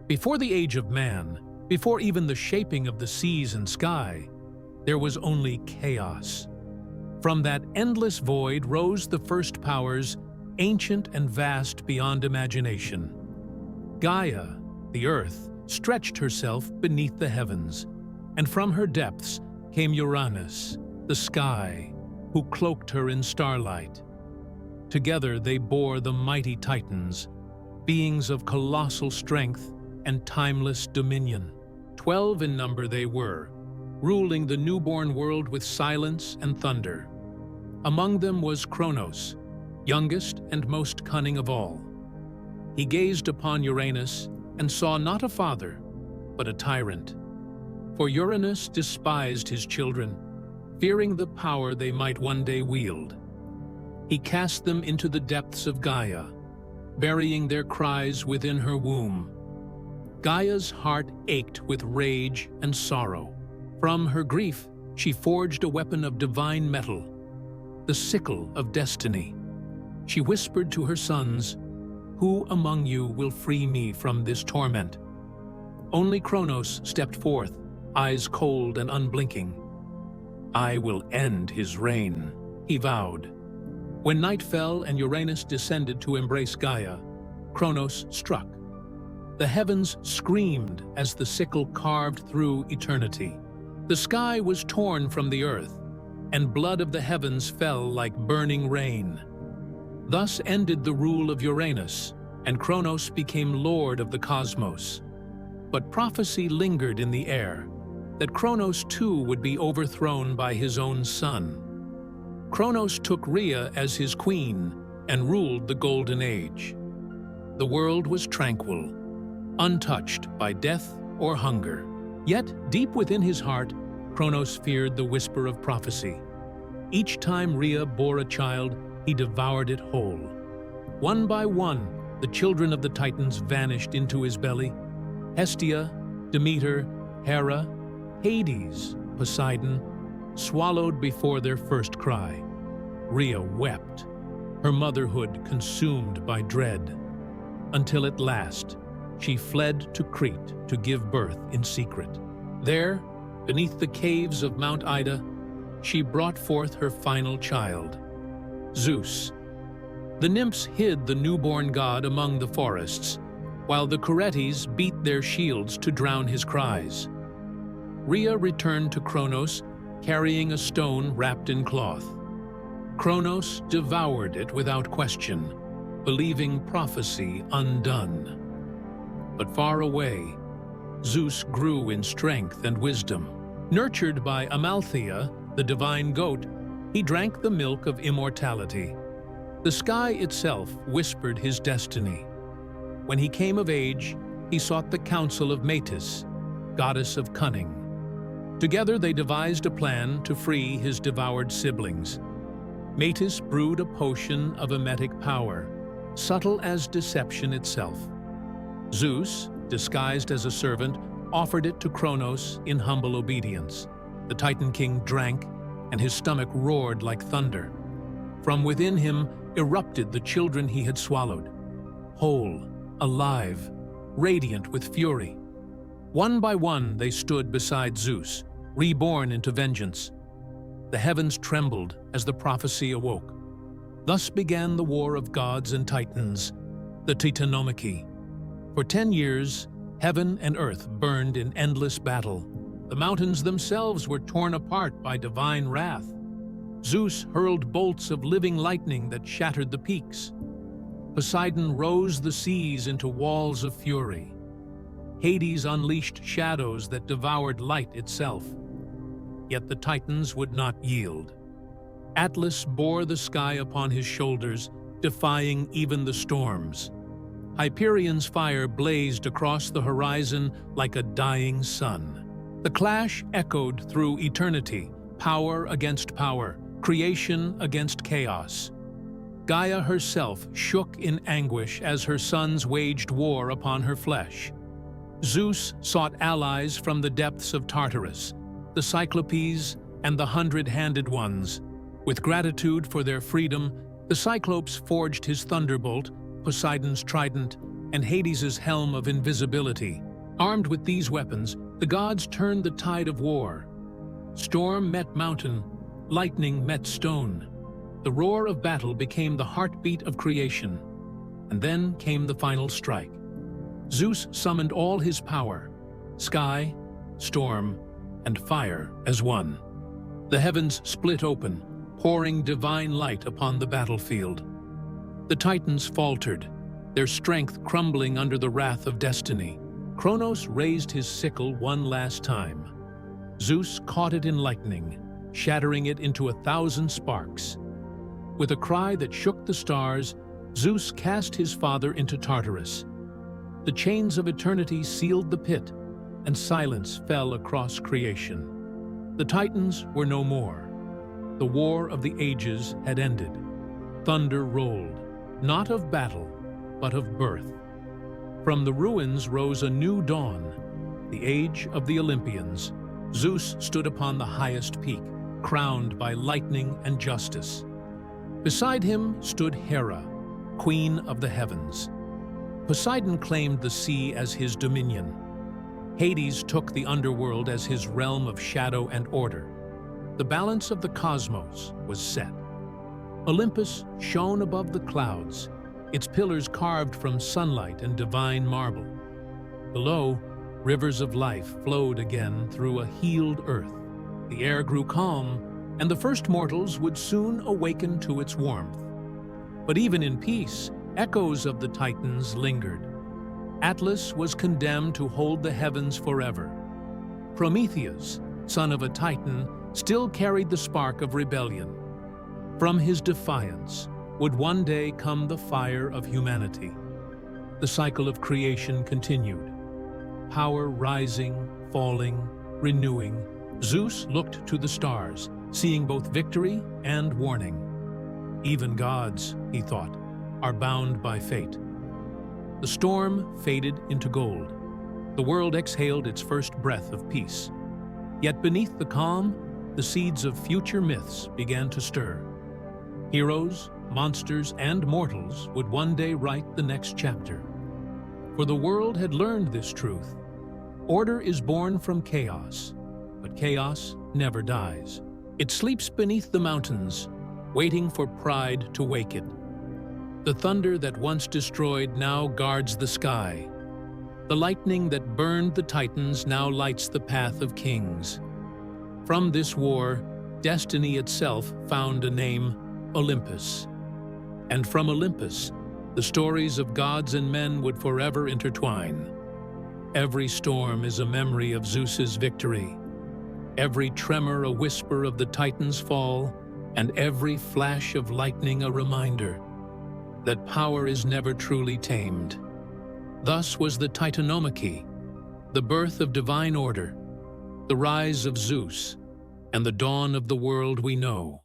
Before the age of man, before even the shaping of the seas and sky, there was only chaos. From that endless void rose the first powers, ancient and vast beyond imagination. Gaia, the earth, stretched herself beneath the heavens, and from her depths came Uranus, the sky, who cloaked her in starlight. Together they bore the mighty Titans, beings of colossal strength and timeless dominion. 12 in number they were, ruling the newborn world with silence and thunder. Among them was Kronos, youngest and most cunning of all. He gazed upon Uranus and saw not a father, but a tyrant. For Uranus despised his children, fearing the power they might one day wield. He cast them into the depths of Gaia, burying their cries within her womb. Gaia's heart ached with rage and sorrow. From her grief, she forged a weapon of divine metal, the sickle of destiny. She whispered to her sons, "Who among you will free me from this torment?" Only Kronos stepped forth, eyes cold and unblinking. "I will end his reign," he vowed. When night fell and Uranus descended to embrace Gaia, Kronos struck. The heavens screamed as the sickle carved through eternity. The sky was torn from the earth, and blood of the heavens fell like burning rain. Thus ended the rule of Uranus, and Kronos became lord of the cosmos. But prophecy lingered in the air, that Kronos too would be overthrown by his own son. Kronos took Rhea as his queen and ruled the Golden Age. The world was tranquil, untouched by death or hunger. Yet, deep within his heart, Kronos feared the whisper of prophecy. Each time Rhea bore a child, he devoured it whole. One by one, the children of the Titans vanished into his belly. Hestia, Demeter, Hera, Hades, Poseidon, swallowed before their first cry. Rhea wept, her motherhood consumed by dread, until at last she fled to Crete to give birth in secret. There, beneath the caves of Mount Ida, she brought forth her final child, Zeus. The nymphs hid the newborn god among the forests, while the Curetes beat their shields to drown his cries. Rhea returned to Kronos, carrying a stone wrapped in cloth. Kronos devoured it without question, believing prophecy undone. But far away, Zeus grew in strength and wisdom. Nurtured by Amalthea, the divine goat, he drank the milk of immortality. The sky itself whispered his destiny. When he came of age, he sought the counsel of Metis, goddess of cunning. Together they devised a plan to free his devoured siblings. Metis brewed a potion of emetic power, subtle as deception itself. Zeus, disguised as a servant, offered it to Kronos in humble obedience. The Titan king drank, and his stomach roared like thunder. From within him erupted the children he had swallowed, whole, alive, radiant with fury. One by one they stood beside Zeus, reborn into vengeance. The heavens trembled as the prophecy awoke. Thus began the war of gods and titans, the Titanomachy. For 10 years, heaven and earth burned in endless battle. The mountains themselves were torn apart by divine wrath. Zeus hurled bolts of living lightning that shattered the peaks. Poseidon rose the seas into walls of fury. Hades unleashed shadows that devoured light itself. Yet the Titans would not yield. Atlas bore the sky upon his shoulders, defying even the storms. Hyperion's fire blazed across the horizon like a dying sun. The clash echoed through eternity, power against power, creation against chaos. Gaia herself shook in anguish as her sons waged war upon her flesh. Zeus sought allies from the depths of Tartarus, the Cyclopes and the 100-handed ones. With gratitude for their freedom, the Cyclops forged his thunderbolt, Poseidon's trident, and Hades's helm of invisibility. Armed with these weapons, the gods turned the tide of war. Storm met mountain, lightning met stone. The roar of battle became the heartbeat of creation. And then came the final strike. Zeus summoned all his power, sky, storm, and fire as one. The heavens split open, pouring divine light upon the battlefield. The Titans faltered, their strength crumbling under the wrath of destiny. Kronos raised his sickle one last time. Zeus caught it in lightning, shattering it into 1,000 sparks. With a cry that shook the stars, Zeus cast his father into Tartarus. The chains of eternity sealed the pit, and silence fell across creation. The Titans were no more. The war of the ages had ended. Thunder rolled, not of battle, but of birth. From the ruins rose a new dawn, the age of the Olympians. Zeus stood upon the highest peak, crowned by lightning and justice. Beside him stood Hera, queen of the heavens. Poseidon claimed the sea as his dominion. Hades took the underworld as his realm of shadow and order. The balance of the cosmos was set. Olympus shone above the clouds, its pillars carved from sunlight and divine marble. Below, rivers of life flowed again through a healed earth. The air grew calm, and the first mortals would soon awaken to its warmth. But even in peace, echoes of the Titans lingered. Atlas was condemned to hold the heavens forever. Prometheus, son of a Titan, still carried the spark of rebellion. From his defiance would one day come the fire of humanity. The cycle of creation continued. Power rising, falling, renewing. Zeus looked to the stars, seeing both victory and warning. Even gods, he thought, are bound by fate. The storm faded into gold. The world exhaled its first breath of peace. Yet beneath the calm, the seeds of future myths began to stir. Heroes, monsters, and mortals would one day write the next chapter. For the world had learned this truth. Order is born from chaos, but chaos never dies. It sleeps beneath the mountains, waiting for pride to wake it. The thunder that once destroyed now guards the sky. The lightning that burned the Titans now lights the path of kings. From this war, destiny itself found a name, Olympus. And from Olympus, the stories of gods and men would forever intertwine. Every storm is a memory of Zeus's victory. Every tremor a whisper of the Titans' fall, and every flash of lightning a reminder that power is never truly tamed. Thus was the Titanomachy, the birth of divine order, the rise of Zeus, and the dawn of the world we know.